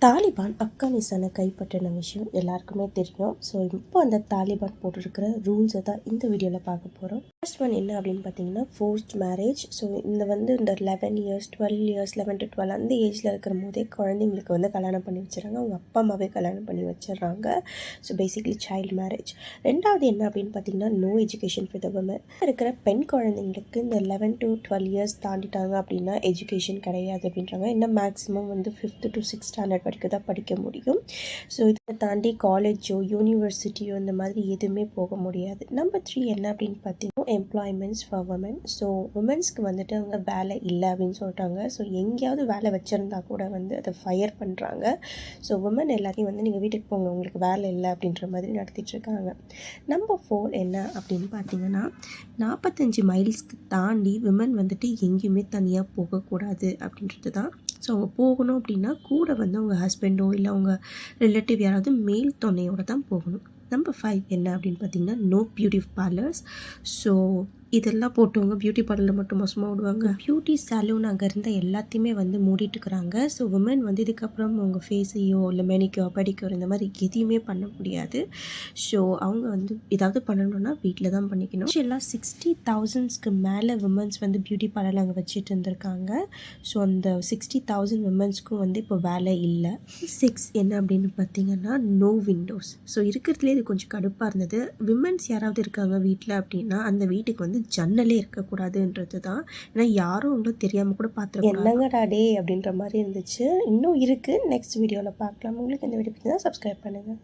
தாலிபான் ஆப்கானிஸ்தானை கைப்பற்றின விஷயம் எல்லாருக்குமே தெரியும். ஸோ இப்போ அந்த தாலிபான் போட்டிருக்கிற ரூல்ஸை தான் இந்த வீடியோவில் பார்க்க போகிறோம். ஃபர்ஸ்ட் ஒன் என்ன அப்படின்னு பார்த்தீங்கன்னா ஃபோர்ஸ்ட் மேரேஜ். ஸோ இந்த 11 இயர்ஸ் 12 இயர்ஸ் 11 to 12 அந்த ஏஜில் இருக்கிற போதே குழந்தைங்களுக்கு கல்யாணம் பண்ணி வச்சுறாங்க. அவங்க அப்பா அம்மாவே கல்யாணம் பண்ணி வச்சிடுறாங்க. So basically child marriage. ரெண்டாவது என்ன அப்படின்னு பார்த்தீங்கன்னா no education for the women. இருக்கிற பெண் குழந்தைங்களுக்கு இந்த 11 to 12 இயர்ஸ் தாண்டிட்டாங்க அப்படின்னா எஜுகேஷன் கிடையாது அப்படின்றாங்க. இன்னும் maximum 5th to 6th standard வரைக்கும் தான் படிக்க முடியும். ஸோ இதை தாண்டி காலேஜோ யூனிவர்சிட்டியோ இந்த மாதிரி எதுவுமே போக முடியாது. நம்பர் 3 என்ன அப்படின்னு பார்த்தீங்கன்னா எம்ப்ளாய்மெண்ட்ஸ் ஃபார் உமன். ஸோ உமன்ஸ்க்கு அவங்க வேலை இல்லை அப்படின்னு சொல்லிட்டாங்க. ஸோ எங்கேயாவது வேலை வச்சுருந்தா கூட அதை ஃபயர் பண்ணுறாங்க. ஸோ உமன் எல்லாத்தையும் நீங்கள் வீட்டுக்கு போங்க, உங்களுக்கு வேலை இல்லை அப்படின்ற மாதிரி நடத்திட்டுருக்காங்க. நம்பர் 4 என்ன அப்படின்னு பார்த்தீங்கன்னா 45 மைல்ஸ்க்கு தாண்டி விமன் எங்கேயுமே தனியாக போகக்கூடாது அப்படின்றது தான். ஸோ அவங்க போகணும் அப்படின்னா கூட அவங்க ஹஸ்பண்டோ இல்லை அவங்க ரிலேட்டிவ் யாராவது மேல் துணையோடு தான் போகணும். நம்பர் 5 என்ன அப்படின்னு பார்த்தீங்கன்னா நோ பியூட்டி பார்லர்ஸ். ஸோ இதெல்லாம் போட்டவங்க பியூட்டி பார்லரில் மட்டும் மோசமாக விடுவாங்க. பியூட்டி சலூன் அங்கே இருந்த எல்லாத்தையுமே மூடிட்டு இருக்கிறாங்க. ஸோ உமன் இதுக்கப்புறம் அவங்க ஃபேஸையோ இல்லை மெனிக்கோ படிக்கோ இந்த மாதிரி எதையுமே பண்ண முடியாது. ஸோ அவங்க ஏதாவது பண்ணணும்னா வீட்டில் தான் பண்ணிக்கணும். எல்லாம் 60,000க்கு மேலே உமன்ஸ் பியூட்டி பார்லரில் அங்கே வச்சுட்டு இருந்திருக்காங்க. ஸோ அந்த 60,000 உமன்ஸ்க்கும் இப்போ வேலை இல்லை. 6 என்ன அப்படின்னு பார்த்தீங்கன்னா நோ விண்டோஸ். ஸோ இருக்கிறதுலே இது கொஞ்சம் கடுப்பாக இருந்தது. விமன்ஸ் யாராவது இருக்காங்க வீட்டில் அப்படின்னா அந்த வீட்டுக்கு ஜன்னலே இருக்கக்கூடாதுன்றது தான். ஏன்னா யாரும் அவங்களும் தெரியாமல் கூட பார்த்துருக்கோம். என்னங்கடா டே அப்படின்ற மாதிரி இருந்துச்சு. இன்னும் இருக்குது. நெக்ஸ்ட் வீடியோவில் பார்க்கலாம். உங்களுக்கு இந்த வீடியோ பிடிச்சா சப்ஸ்கிரைப் பண்ணுங்கள்.